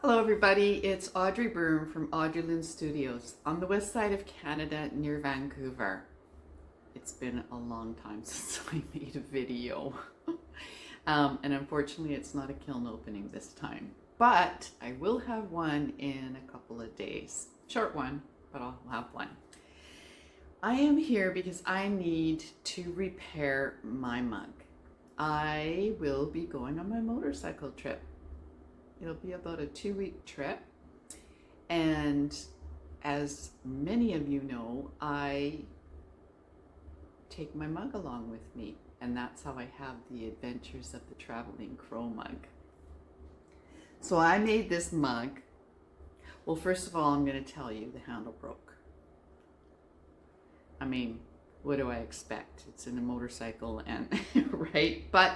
Hello everybody, it's Audrey from Audrey Lynn Studios on the west side of Canada near Vancouver. It's been a long time since I made a video and unfortunately it's not a kiln opening this time, but I will have one in a couple of days. Short one, but I'll have one. I am here because I need to repair my mug. I will be going on my motorcycle trip. It'll be about a 2-week trip, and as many of you know, I take my mug along with me, and that's how I have the Adventures of the Traveling Crow mug. So I made this mug. Well, first of all, I'm going to tell you the handle broke. I mean, what do I expect? It's in a motorcycle and right? But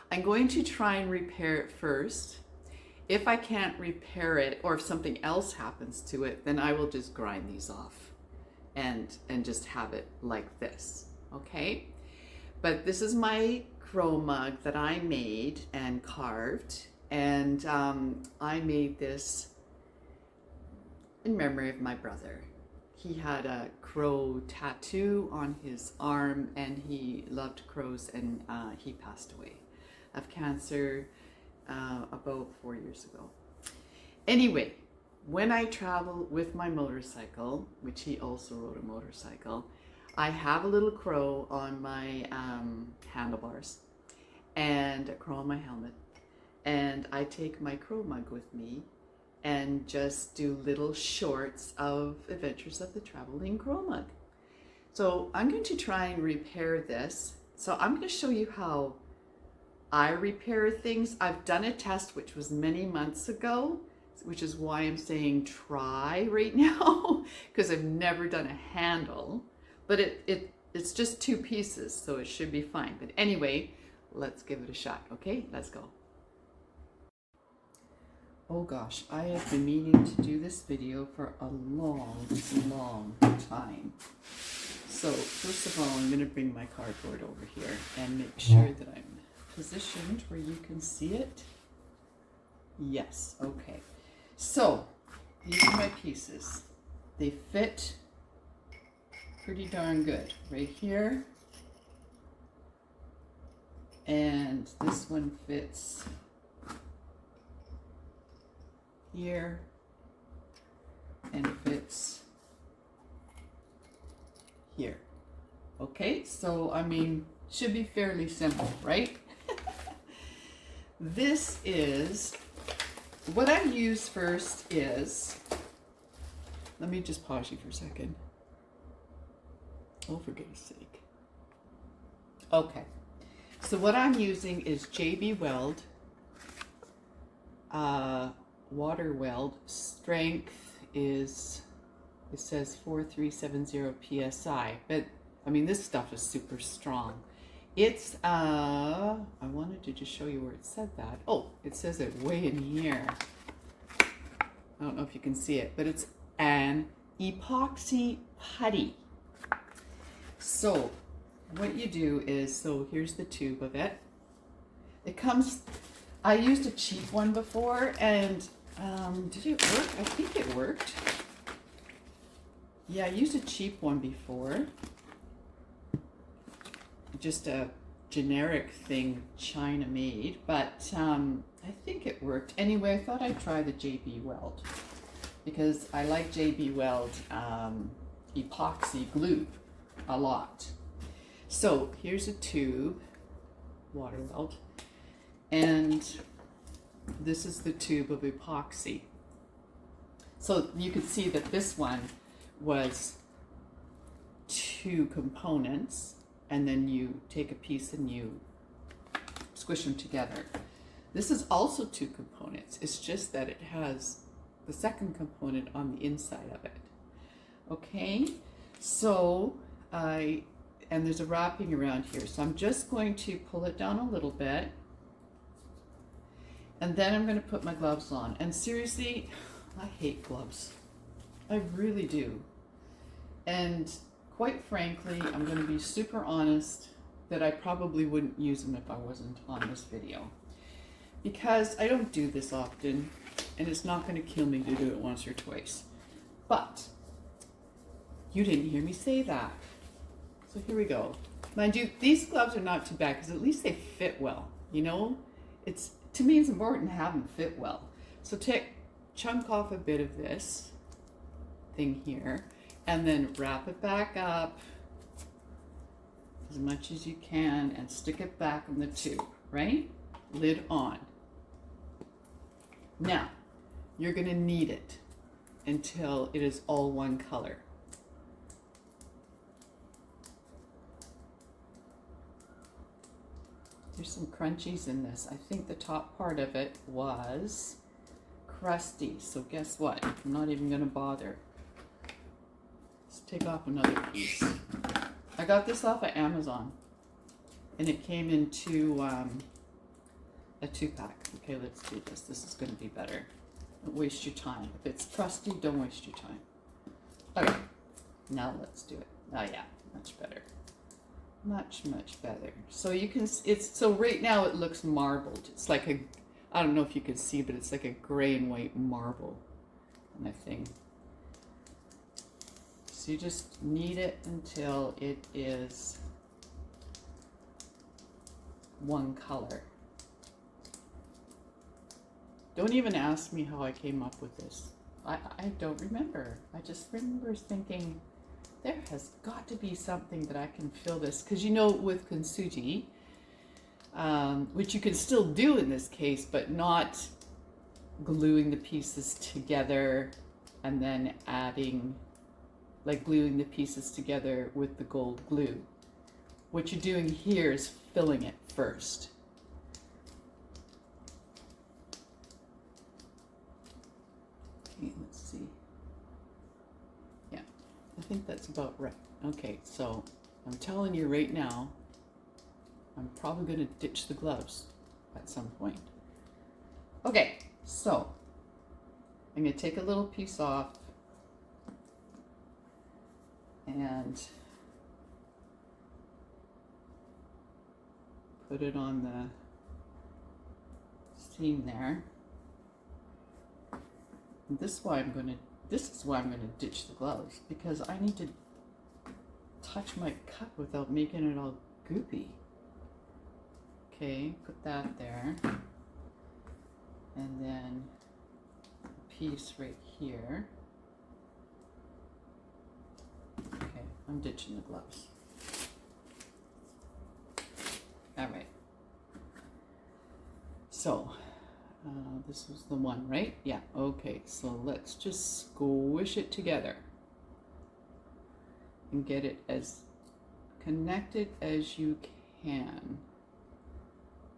I'm going to try and repair it first. If I can't repair it, or if something else happens to it, then I will just grind these off and just have it like this, okay? But this is my crow mug that I made and carved, and I made this in memory of my brother. He had a crow tattoo on his arm, and he loved crows, and he passed away of cancer about 4 years ago. Anyway, when I travel with my motorcycle, which he also rode a motorcycle, I have a little crow on my handlebars and a crow on my helmet, and I take my crow mug with me and just do little shorts of Adventures of the Traveling Crow mug. So I'm going to try and repair this. So I'm going to show you how I repair things. I've done a test which was many months ago, which is why I'm saying try right now, because I've never done a handle, but it's just 2 pieces, so it should be fine. But anyway, let's give it a shot. Okay, let's go. Oh gosh, I have been meaning to do this video for a long time. So first of all, I'm going to bring my cardboard over here and make sure that I'm positioned where you can see it. Yes, okay. So these are my pieces. They fit pretty darn good right here, and this one fits here and fits here. Okay, so I mean, should be fairly simple, right? This is what I use first is, let me just pause you for a second. Oh, for goodness sake. Okay, so what I'm using is WELD, water weld. Strength is, it says 4370 psi, but I mean, this stuff is super strong. It's, I wanted to just show you where it said that. Oh, it says it way in here. I don't know if you can see it, but it's an epoxy putty. So what you do is, so here's the tube of it. It comes, I used a cheap one before, and did it work? I think it worked. Yeah, I used a cheap one before. Just a generic thing China made, but I think it worked. Anyway, I thought I'd try the WELD because I like WELD epoxy glue a lot. So here's a tube, water weld, and this is the tube of epoxy. So you can see that this one was 2 components, and then you take a piece and you squish them together. This is also 2 components. It's just that it has the second component on the inside of it. Okay, so and there's a wrapping around here. So I'm just going to pull it down a little bit, and then I'm going to put my gloves on. And seriously, I hate gloves. I really do. And quite frankly, I'm going to be super honest that I probably wouldn't use them if I wasn't on this video, because I don't do this often. and it's not going to kill me to do it once or twice. But you didn't hear me say that. So here we go. Mind you, these gloves are not too bad because at least they fit well. You know, to me it's important to have them fit well. So chunk off a bit of this thing here and then wrap it back up as much as you can and stick it back in the tube, right? Lid on. Now, you're going to knead it until it is all one color. There's some crunchies in this. I think the top part of it was crusty. So guess what? I'm not even going to bother. Let's take off another piece. I got this off of Amazon. And it came into a 2-pack. Okay, let's do this. This is going to be better. Don't waste your time. If it's crusty, don't waste your time. Okay, now let's do it. Oh yeah, much better. Much better. So you can, so right now it looks marbled. It's like I don't know if you can see, but it's like a gray and white marble kind of thing. So you just knead it until it is one color. Don't even ask me how I came up with this. I don't remember. I just remember thinking, there has got to be something that I can fill this. Because you know, with kintsugi, which you can still do in this case, but not gluing the pieces together and then adding, like gluing the pieces together with the gold glue. What you're doing here is filling it first. Okay, let's see. Yeah, I think that's about right. Okay, so I'm telling you right now, I'm probably going to ditch the gloves at some point. Okay, so I'm going to take a little piece off and put it on the seam there. And this is why I'm going to ditch the gloves, because I need to touch my cup without making it all goopy. Okay, put that there. And then a piece right here. Okay, I'm ditching the gloves. All right. So, this was the one, right? Yeah, okay. So let's just squish it together and get it as connected as you can.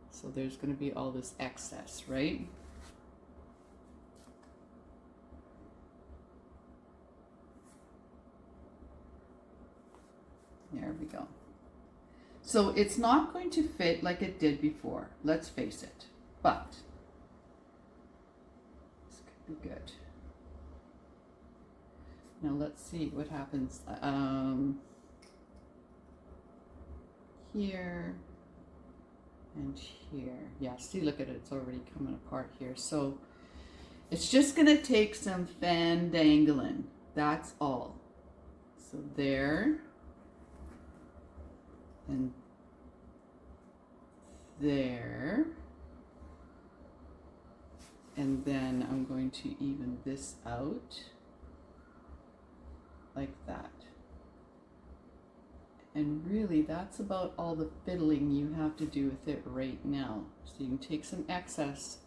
So there's going to be all this excess, right? There we go. So it's not going to fit like it did before, let's face it, but this could be good. Now let's see what happens here and here. Yeah, see, look at it, it's already coming apart here. So it's just gonna take some fandangling, that's all. So there. And there, and then I'm going to even this out like that. And really that's about all the fiddling you have to do with it right now. So you can take some excess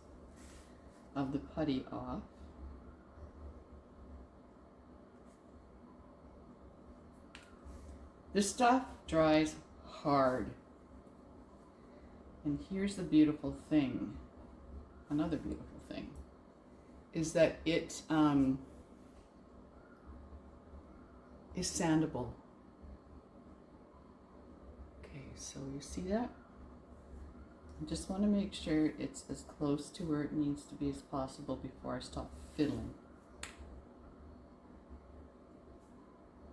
of the putty off. This stuff dries hard. And here's the beautiful thing, another beautiful thing, is that it is sandable. Okay, so you see that? I just want to make sure it's as close to where it needs to be as possible before I stop fiddling.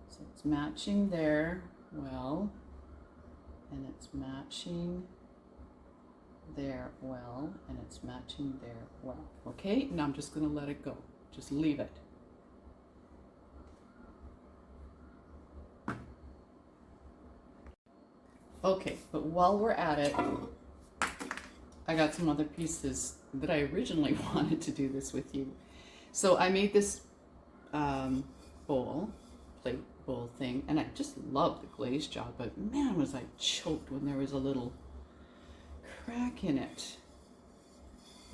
So it's matching there well. And it's matching there well, and it's matching there well. Okay, now I'm just going to let it go. Just leave it. Okay, but while we're at it, I got some other pieces that I originally wanted to do this with you. So I made this plate bowl thing, and I just love the glaze job, but man, was I choked when there was a little crack in it.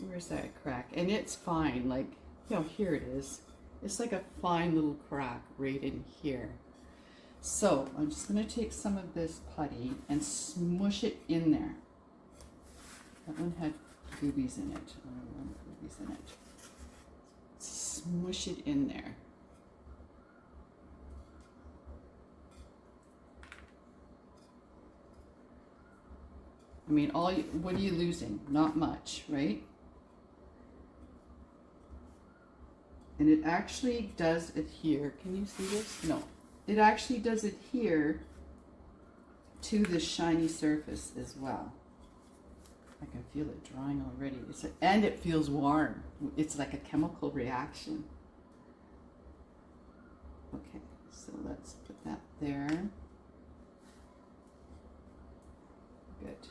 Where's that crack? And it's fine, like, you know, here it is. It's like a fine little crack right in here. So I'm just going to take some of this putty and smush it in there. That one had goobies in it. I don't want goobies in it. Smush it in there. I mean, what are you losing? Not much, right? And it actually does adhere. Can you see this? No. It actually does adhere to the shiny surface as well. I can feel it drying already. And it feels warm. It's like a chemical reaction. Okay, so let's put that there. Good.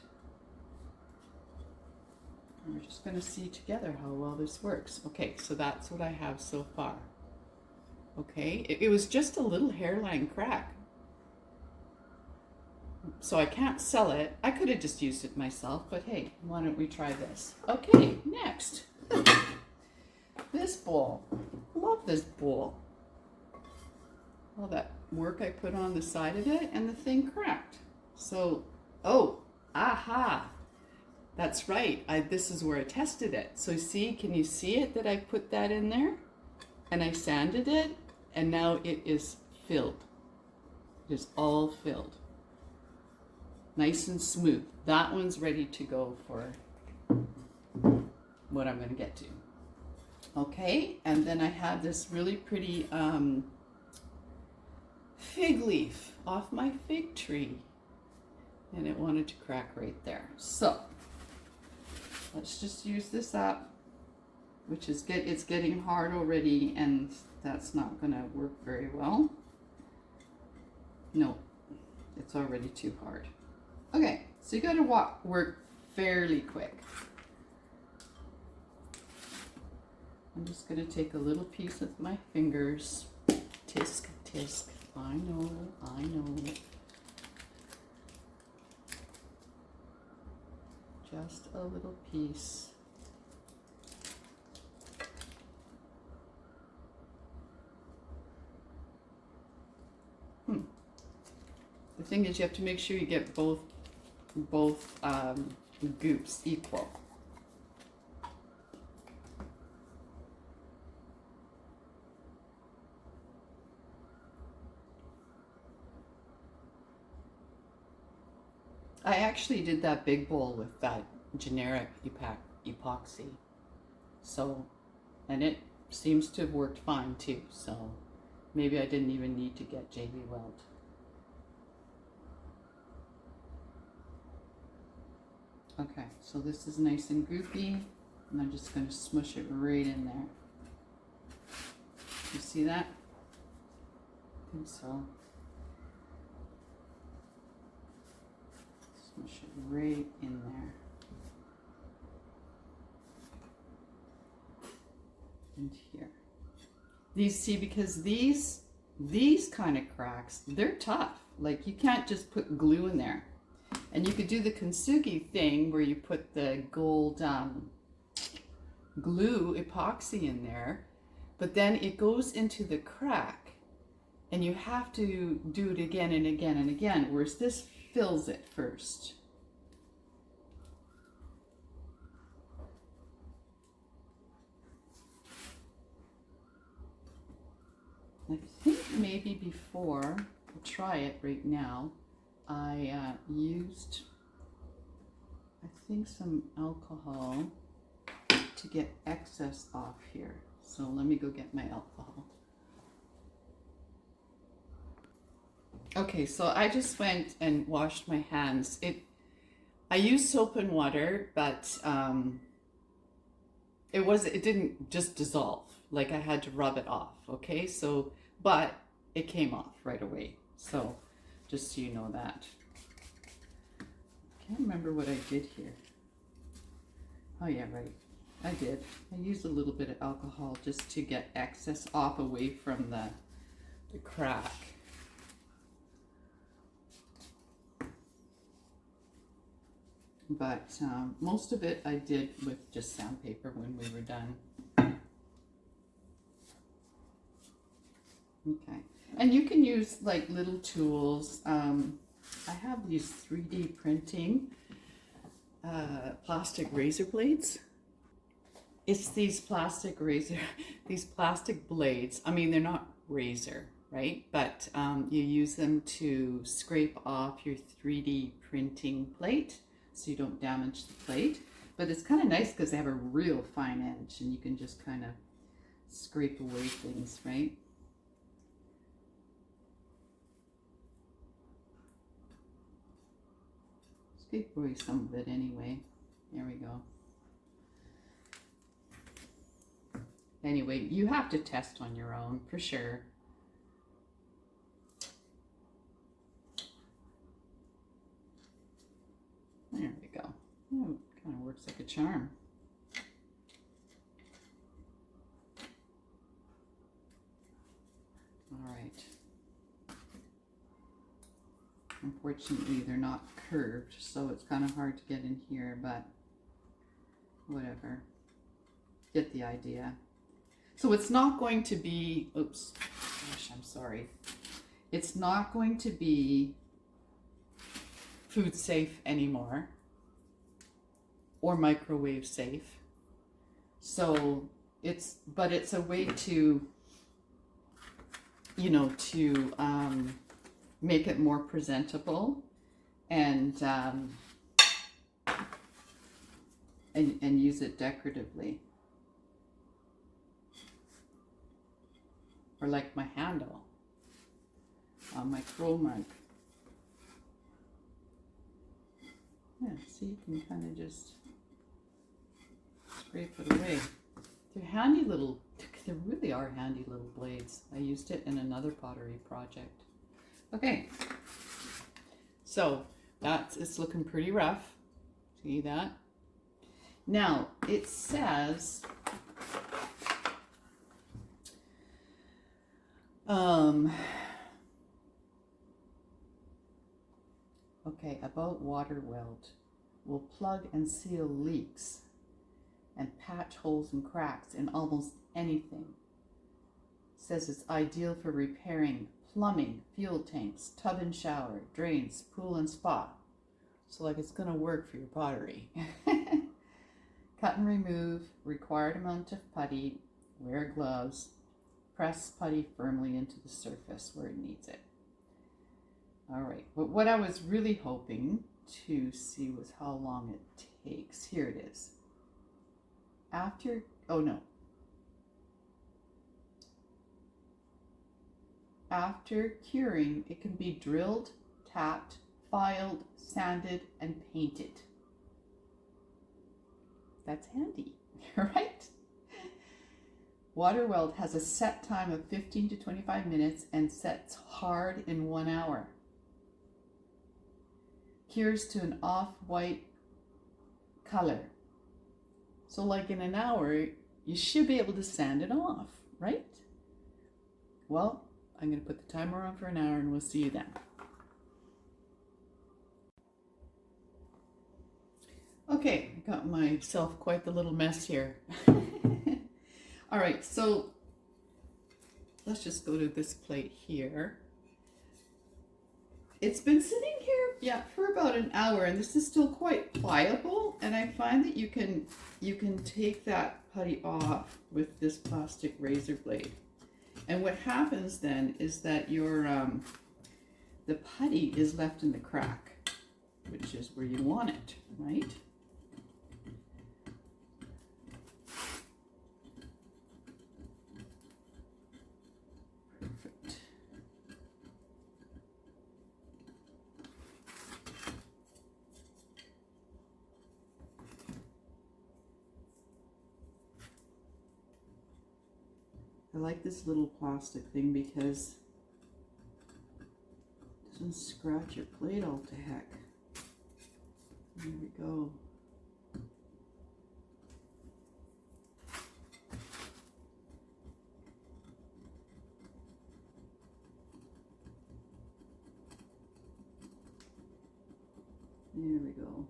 And we're just going to see together how well this works. Okay, so that's what I have so far. Okay, it was just a little hairline crack. So I can't sell it. I could have just used it myself, but hey, why don't we try this? Okay, next. This bowl. Love this bowl. All that work I put on the side of it, and the thing cracked. So, oh, aha. That's right. This is where I tested it. So see, can you see it that I put that in there? And I sanded it, and now it is filled. It is all filled. Nice and smooth. That one's ready to go for what I'm going to get to. Okay, and then I have this really pretty fig leaf off my fig tree. And it wanted to crack right there. So, let's just use this up, which is it's getting hard already, and that's not going to work very well. No, it's already too hard. Okay, so you got to work fairly quick. I'm just going to take a little piece with my fingers. Tisk, tisk. I know, I know. Just a little piece. The thing is, you have to make sure you get both goops equal. I actually did that big bowl with that generic epoxy. So, and it seems to have worked fine too. So maybe I didn't even need to get WELD. Okay, so this is nice and goopy, and I'm just going to smush it right in there. You see that? I think so. Smush it right in there. And here. Because these kind of cracks, they're tough. Like, you can't just put glue in there. And you could do the kintsugi thing where you put the gold glue epoxy in there, but then it goes into the crack, and you have to do it again and again and again, whereas this fills it first. I think maybe before, I'll try it right now, I used, I think, some alcohol to get excess off here. So let me go get my alcohol. Okay, so I just went and washed my hands. I used soap and water, but it didn't just dissolve. Like I had to rub it off, okay? So, but it came off right away. So, just so you know that. I can't remember what I did here. Oh yeah, right. I did. I used a little bit of alcohol just to get excess off away from the crack. But most of it I did with just sandpaper when we were done. Okay, and you can use like little tools. I have these 3D printing plastic razor blades. It's these plastic blades. I mean, they're not razor, right? But you use them to scrape off your 3D printing plate so you don't damage the plate. But it's kind of nice because they have a real fine edge and you can just kind of scrape away things, right? Scrape away some of it anyway. There we go. Anyway, you have to test on your own for sure. There we go. Oh, kind of works like a charm. All right. Unfortunately, they're not curved, so it's kind of hard to get in here, but whatever. Get the idea. So it's not going to be, oops, gosh, I'm sorry. It's not going to be food safe anymore or microwave safe. So but it's a way to, you know, to make it more presentable and use it decoratively. Or like my handle on my crow mug. Yeah, see, you can kind of just scrape it away. They're handy little, they really are handy little blades. I used it in another pottery project. Okay, so it's looking pretty rough. See that? Now, it says, okay, about water weld. Will plug and seal leaks and patch holes and cracks in almost anything. It says it's ideal for repairing plumbing, fuel tanks, tub and shower, drains, pool and spa. So like it's gonna work for your pottery. Cut and remove, required amount of putty, wear gloves, press putty firmly into the surface where it needs it. All right, but what I was really hoping to see was how long it takes. Here it is. After, oh no. After curing, it can be drilled, tapped, filed, sanded, and painted. That's handy, right? Water weld has a set time of 15 to 25 minutes and sets hard in 1 hour. Cures to an off-white color. So like in an hour, you should be able to sand it off, right? Well, I'm going to put the timer on for an hour and we'll see you then. Okay, I got myself quite the little mess here. All right, so let's just go to this plate here. It's been sitting here, yeah, for about an hour, and this is still quite pliable. And I find that you can take that putty off with this plastic razor blade. And what happens then is that your the putty is left in the crack, which is where you want it, right? I like this little plastic thing because it doesn't scratch your plate all to heck. There we go. There we go.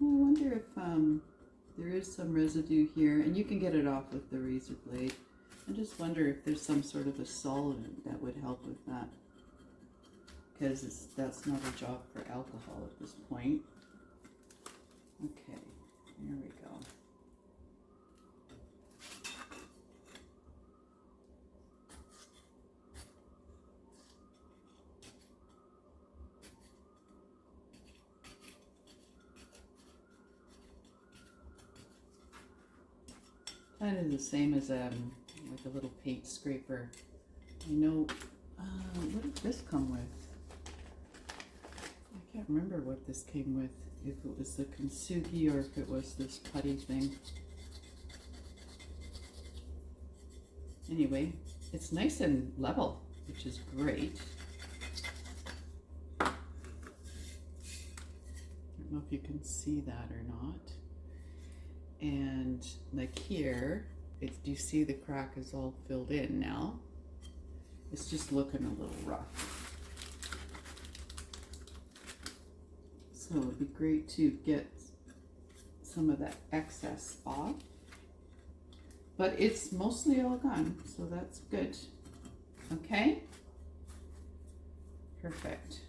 I wonder if there is some residue here, and you can get it off with the razor blade. I just wonder if there's some sort of a solvent that would help with that, because that's not a job for alcohol at this point. Okay, here we go. Kind of the same as like a little paint scraper. I know, what did this come with? I can't remember what this came with, if it was the kintsugi or if it was this putty thing. Anyway, it's nice and level, which is great. I don't know if you can see that or not. And like here, do you see the crack is all filled in now? It's just looking a little rough. So it'd be great to get some of that excess off. But it's mostly all gone, so that's good. Okay? Perfect.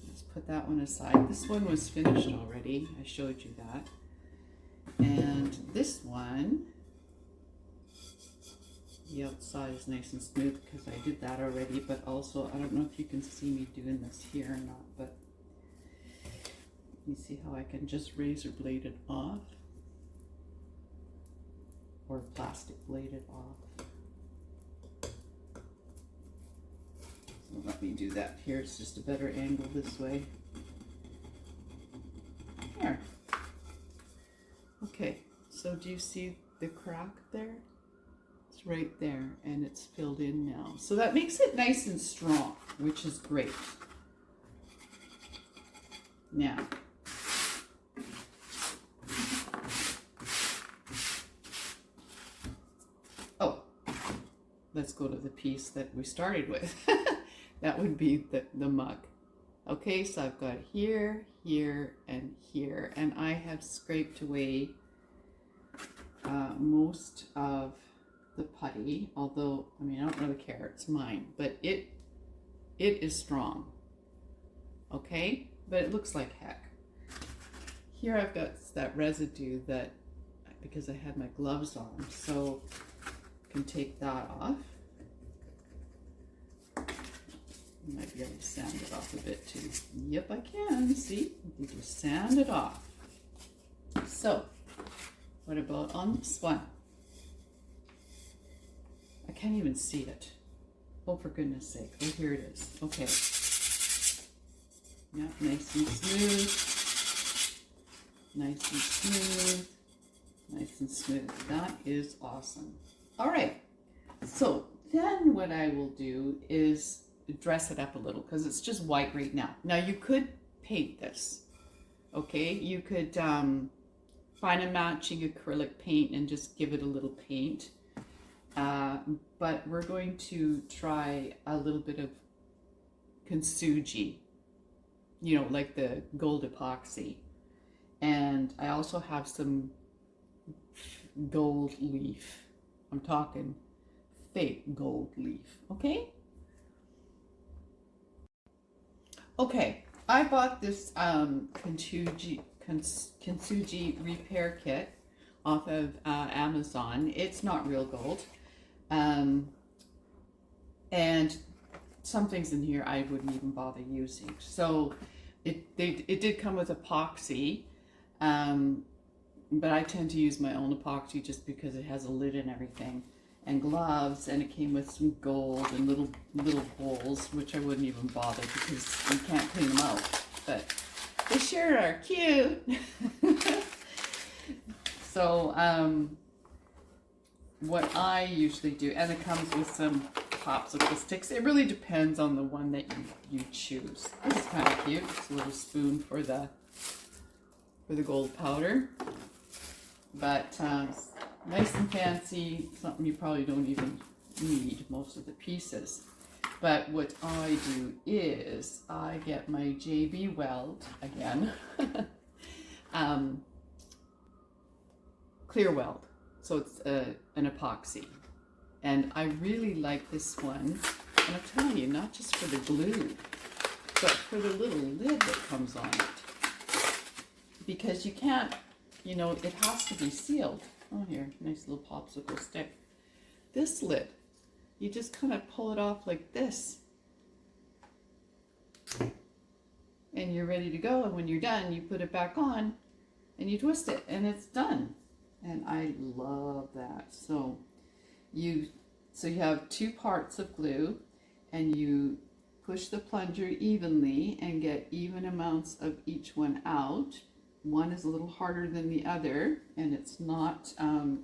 Let's put that one aside. This one was finished already. I showed you that. And this one, the outside is nice and smooth because I did that already, but also, I don't know if you can see me doing this here or not, but you see how I can just razor blade it off, or plastic blade it off. So let me do that here. It's just a better angle this way. Here. Okay, so do you see the crack there? It's right there, and it's filled in now. So that makes it nice and strong, which is great. Now, oh, let's go to the piece that we started with. That would be the mug. Okay, so I've got here, here, and here, and I have scraped away most of the putty, although, I mean, I don't really care, it's mine, but it is strong, okay? But it looks like heck. Here I've got that residue that, because I had my gloves on, so I can take that off. You might be able to sand it off a bit too. Yep, I can. See? You just sand it off. So, what about on this one? I can't even see it. Oh, for goodness sake. Oh, here it is. Okay. Yeah, nice and smooth. Nice and smooth. Nice and smooth. That is awesome. All right. So, then what I will do is dress it up a little because it's just white right now. Now you could paint this, okay? You could find a matching acrylic paint and just give it a little paint. But we're going to try a little bit of kintsugi, you know, like the gold epoxy. And I also have some gold leaf. I'm talking fake gold leaf, okay? Okay, I bought this kintsugi repair kit off of Amazon. It's not real gold. And some things in here I wouldn't even bother using. So it did come with epoxy, but I tend to use my own epoxy just because it has a lid and everything. And gloves, and it came with some gold and little holes, which I wouldn't even bother because you can't clean them out. But they sure are cute. So what I usually do, and it comes with some popsicle sticks. It really depends on the one that you choose. This is kind of cute. It's a little spoon for the gold powder. But nice and fancy, something you probably don't even need most of the pieces. But what I do is I get my WELD again, clear weld. So it's an epoxy. And I really like this one. And I'm telling you, not just for the glue, but for the little lid that comes on it. Because you can't, you know, it has to be sealed. Oh, here, nice little popsicle stick. This lid, you just kind of pull it off like this. And you're ready to go. And when you're done, you put it back on and you twist it and it's done. And I love that. So you have 2 parts of glue and you push the plunger evenly and get even amounts of each one out. One is a little harder than the other, and it's not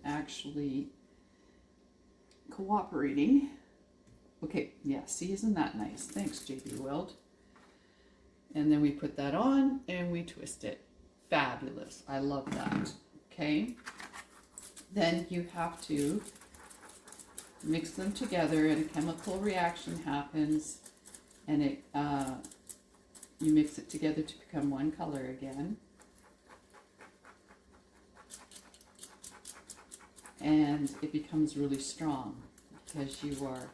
actually cooperating. Okay, yeah, see, isn't that nice? Thanks, WELD. And then we put that on and we twist it. Fabulous. I love that. Okay. Then you have to mix them together and a chemical reaction happens, and you mix it together to become one color again. And it becomes really strong because you are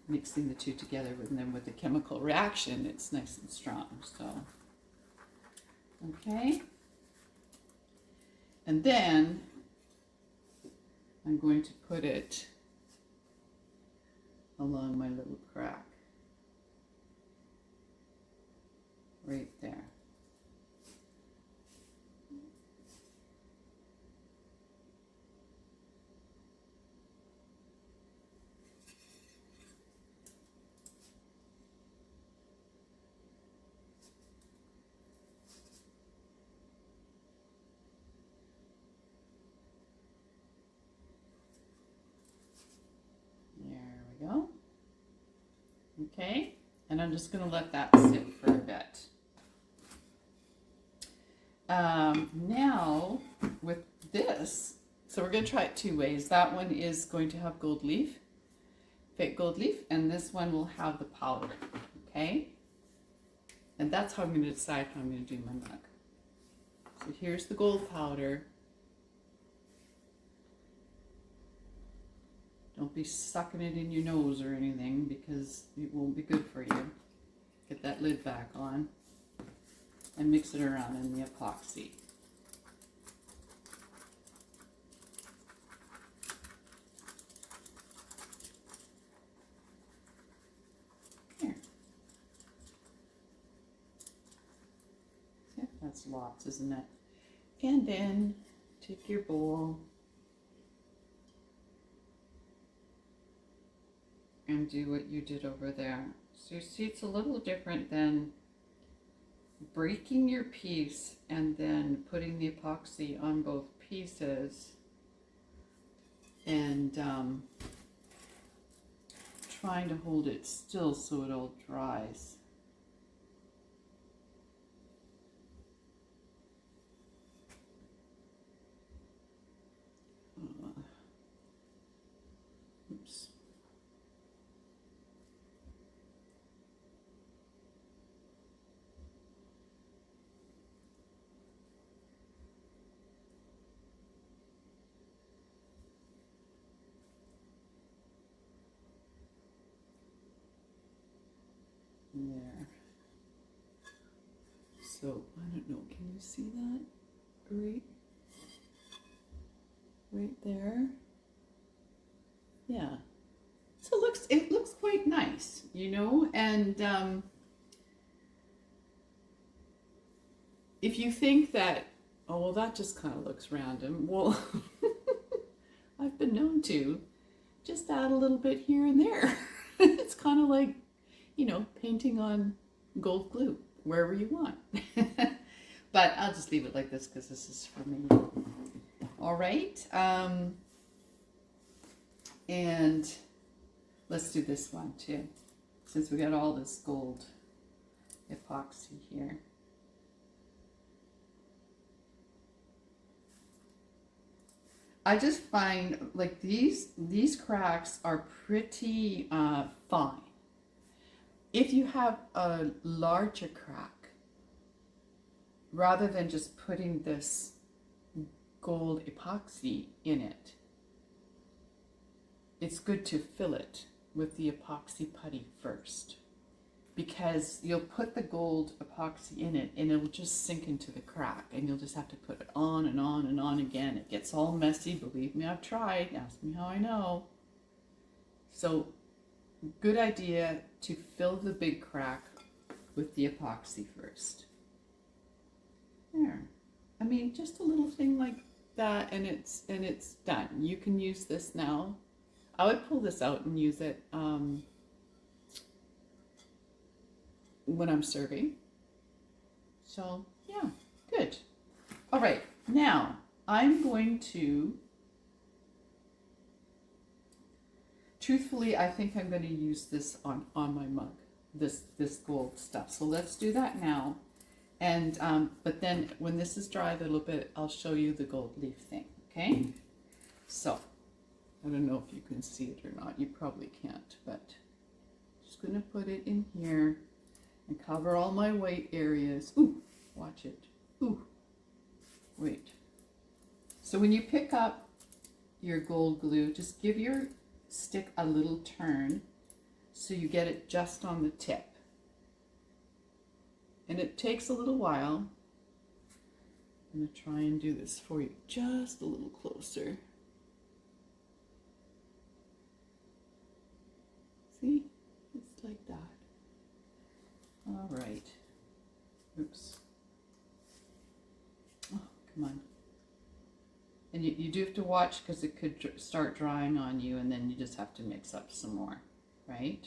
mixing the two together, and then with the chemical reaction, it's nice and strong. So, okay. And then I'm going to put it along my little crack right there. Go. Okay, and I'm just going to let that sit for a bit. Now with this, so we're going to try it 2 ways. That one is going to have gold leaf, fake gold leaf, and this one will have the powder. Okay, and that's how I'm going to decide how I'm going to do my mug. So here's the gold powder. Don't be sucking it in your nose or anything because it won't be good for you. Get that lid back on and mix it around in the epoxy. Here. Yeah, that's lots, isn't it? And then take your bowl and do what you did over there. So you see it's a little different than breaking your piece and then putting the epoxy on both pieces and trying to hold it still so it all dries. Oops. There. So, I don't know, can you see that? Right there. Yeah. So it looks quite nice, you know, and if you think that, oh, well, that just kind of looks random, well, I've been known to just add a little bit here and there. It's kind of like, you know, painting on gold glue wherever you want. But I'll just leave it like this because this is for me. All right. And let's do this one too, since we got all this gold epoxy here. I just find like these cracks are pretty fine. If you have a larger crack, rather than just putting this gold epoxy in it, it's good to fill it with the epoxy putty first, because you'll put the gold epoxy in it and it'll just sink into the crack, and you'll just have to put it on and on and on again. It gets all messy. Believe me, I've tried. Ask me how I know. So good idea to fill the big crack with the epoxy first. There. I mean, just a little thing like that, and it's done. You can use this now. I would pull this out and use it when I'm serving. So yeah, good. All right, now I'm going to, truthfully, I think I'm going to use this on my mug, this gold stuff. So let's do that now. And but then when this is dry a little bit, I'll show you the gold leaf thing. Okay. So I don't know if you can see it or not. You probably can't, but I'm just going to put it in here and cover all my white areas. Ooh, watch it. Ooh, wait. So when you pick up your gold glue, just give your stick a little turn so you get it just on the tip. And it takes a little while. I'm going to try and do this for you just a little closer. See? It's like that. All right. Oops. Oh, come on. And you do have to watch, because it could start drying on you, and then you just have to mix up some more, right?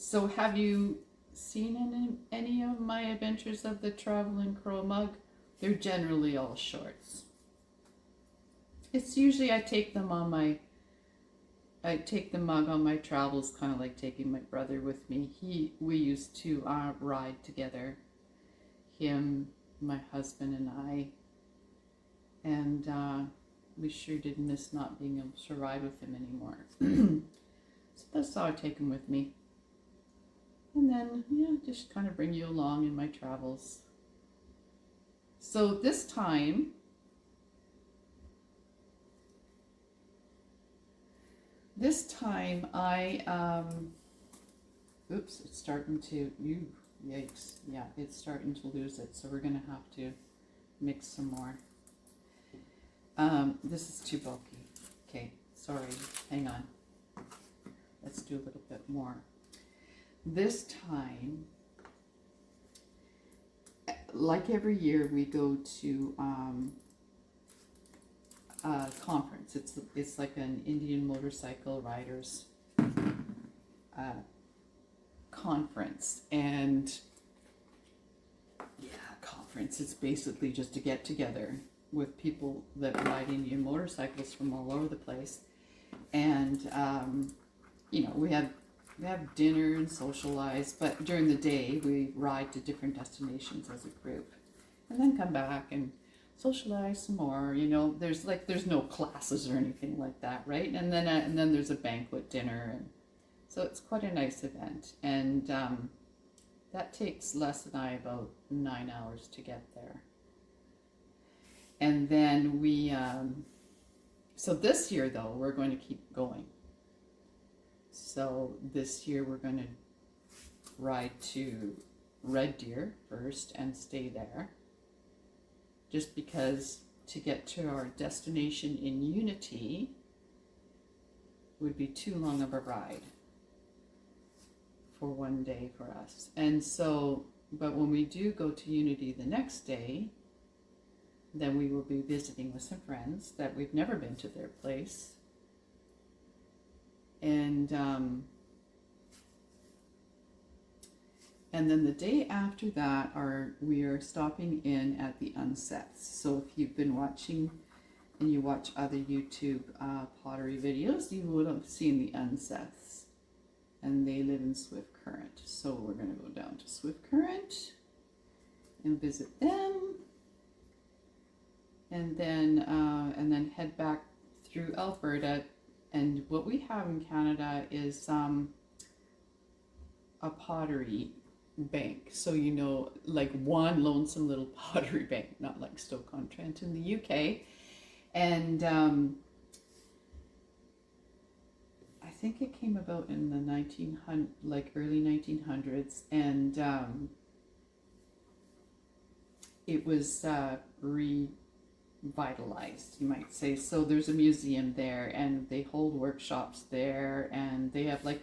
So have you seen any of my adventures of the Traveling Crow mug? They're generally all shorts. It's usually I take the mug on my travels, kind of like taking my brother with me. We used to ride together, him, my husband, and I, and we sure did miss not being able to ride with him anymore. So that's how I take him with me. And then, yeah, just kind of bring you along in my travels. So this time, I, oops, it's starting to, yikes, yeah, it's starting to lose it. So we're going to have to mix some more. This is too bulky. Okay, sorry, hang on. Let's do a little bit more. This time, like every year, we go to a conference. It's like an Indian motorcycle riders conference, and yeah, conference. It's basically just to get together with people that ride Indian motorcycles from all over the place, and you know, we have dinner and socialize, but during the day we ride to different destinations as a group, and then come back and socialize some more. You know, there's no classes or anything like that, right? And then there's a banquet dinner, and so it's quite a nice event, and that takes Les and I about 9 hours to get there. And then we so this year though, we're going to keep going. So this year we're going to ride to Red Deer first and stay there, just because to get to our destination in Unity would be too long of a ride for one day for us. And so, but when we do go to Unity the next day, then we will be visiting with some friends that we've never been to their place. And And then the day after that, we are stopping in at the Unsets. So if you've been watching and you watch other YouTube pottery videos, you would have seen the Unsets. And they live in Swift Current. So we're going to go down to Swift Current and visit them. And then head back through Alberta. And what we have in Canada is a pottery bank. So, you know, like one lonesome little pottery bank, not like Stoke-on-Trent in the UK. And I think it came about in the early 1900s, and it was revitalized, you might say. So there's a museum there, and they hold workshops there, and they have like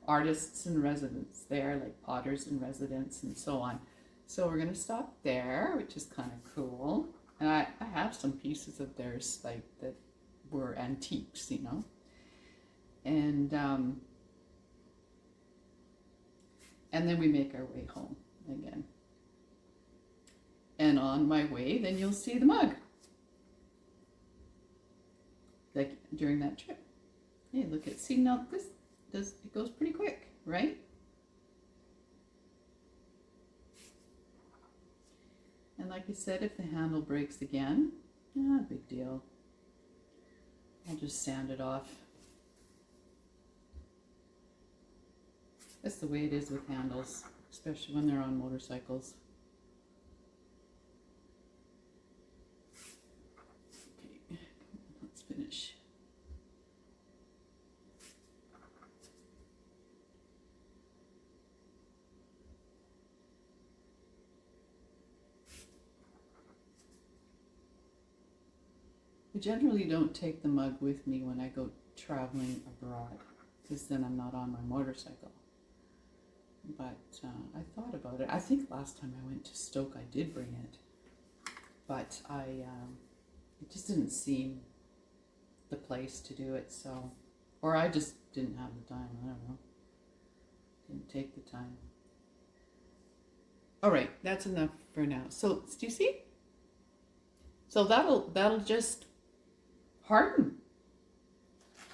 artists in residence there, like potters in residence and so on. So we're going to stop there, which is kind of cool. And I have some pieces of theirs like that were antiques, you know. And then we make our way home again. And on my way, then you'll see the mug. Like during that trip. Hey, look at, see now it goes pretty quick, right? And like I said, if the handle breaks again, not a big deal. I'll just sand it off. That's the way it is with handles, especially when they're on motorcycles. Okay, let's finish. I generally don't take the mug with me when I go traveling abroad, because then I'm not on my motorcycle. But I thought about it. I think last time I went to Stoke I did bring it, but it just didn't seem the place to do it, so, or I just didn't have the time, I don't know. Didn't take the time. All right, that's enough for now. So, do you see? So that'll just harden,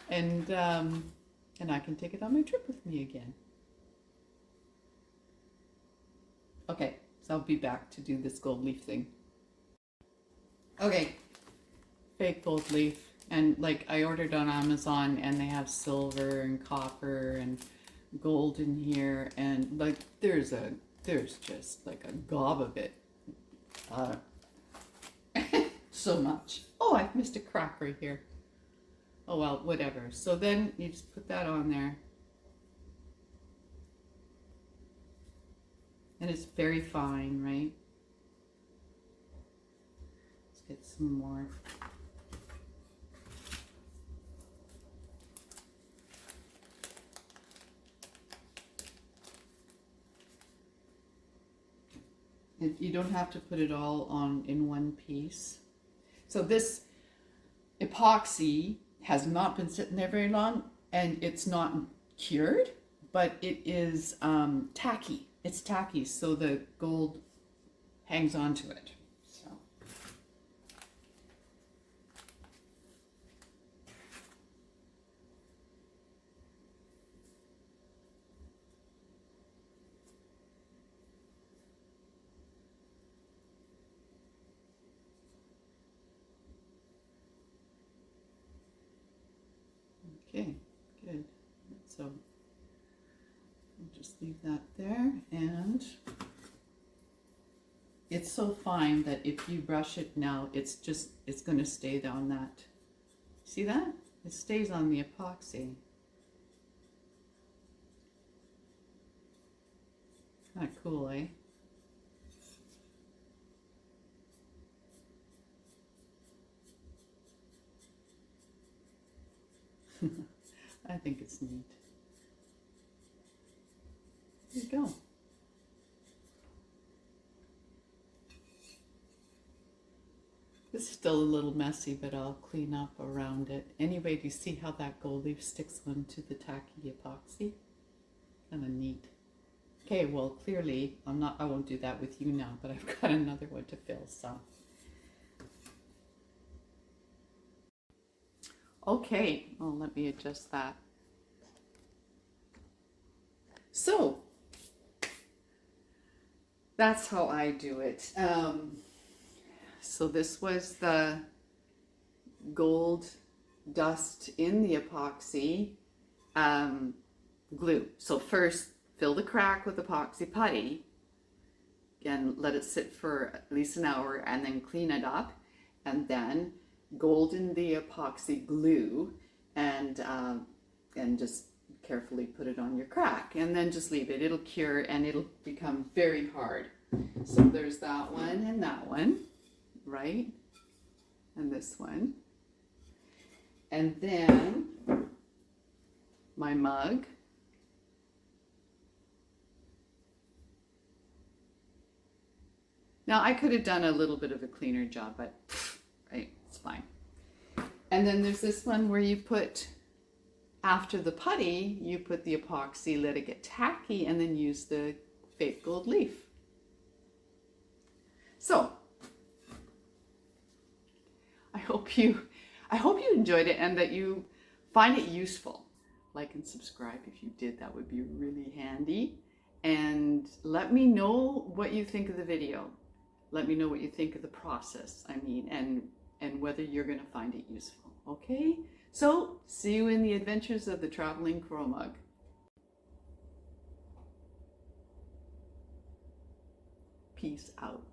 and I can take it on my trip with me again. Okay, so I'll be back to do this gold leaf thing. Okay, fake gold leaf, and like I ordered on Amazon, and they have silver and copper and gold in here, and like there's just like a gob of it. So much. Oh, I've missed a crack right here. Oh well, whatever. So then you just put that on there. And it's very fine, right? Let's get some more. And you don't have to put it all on in one piece. So this epoxy has not been sitting there very long, and it's not cured, but it is tacky. It's tacky, so the gold hangs onto it. So. Okay, good. So I'll just leave that there, and it's so fine that if you brush it now, it's going to stay on that. See that? It stays on the epoxy. Kind of cool, eh? I think it's neat. There you go. It's still a little messy, but I'll clean up around it. Anyway, do you see how that gold leaf sticks onto the tacky epoxy? Kind of neat. Okay, well, clearly I won't do that with you now, but I've got another one to fill, so. Okay, well, let me adjust that. So, that's how I do it. So this was the gold dust in the epoxy glue. So first, fill the crack with epoxy putty and let it sit for at least an hour, and then clean it up, and then golden the epoxy glue, and just carefully put it on your crack, and then just leave it. It'll cure and it'll become very hard. So there's that one and that one, right? And this one. And then my mug. Now I could have done a little bit of a cleaner job, but right, it's fine. And then there's this one where you put, after the putty, you put the epoxy, let it get tacky, and then use the fake gold leaf. So I hope you enjoyed it and that you find it useful. Like and subscribe if you did, that would be really handy. And let me know what you think of the video. Let me know what you think of the process, and whether you're going to find it useful. Okay? So, see you in the adventures of the traveling crow mug. Peace out.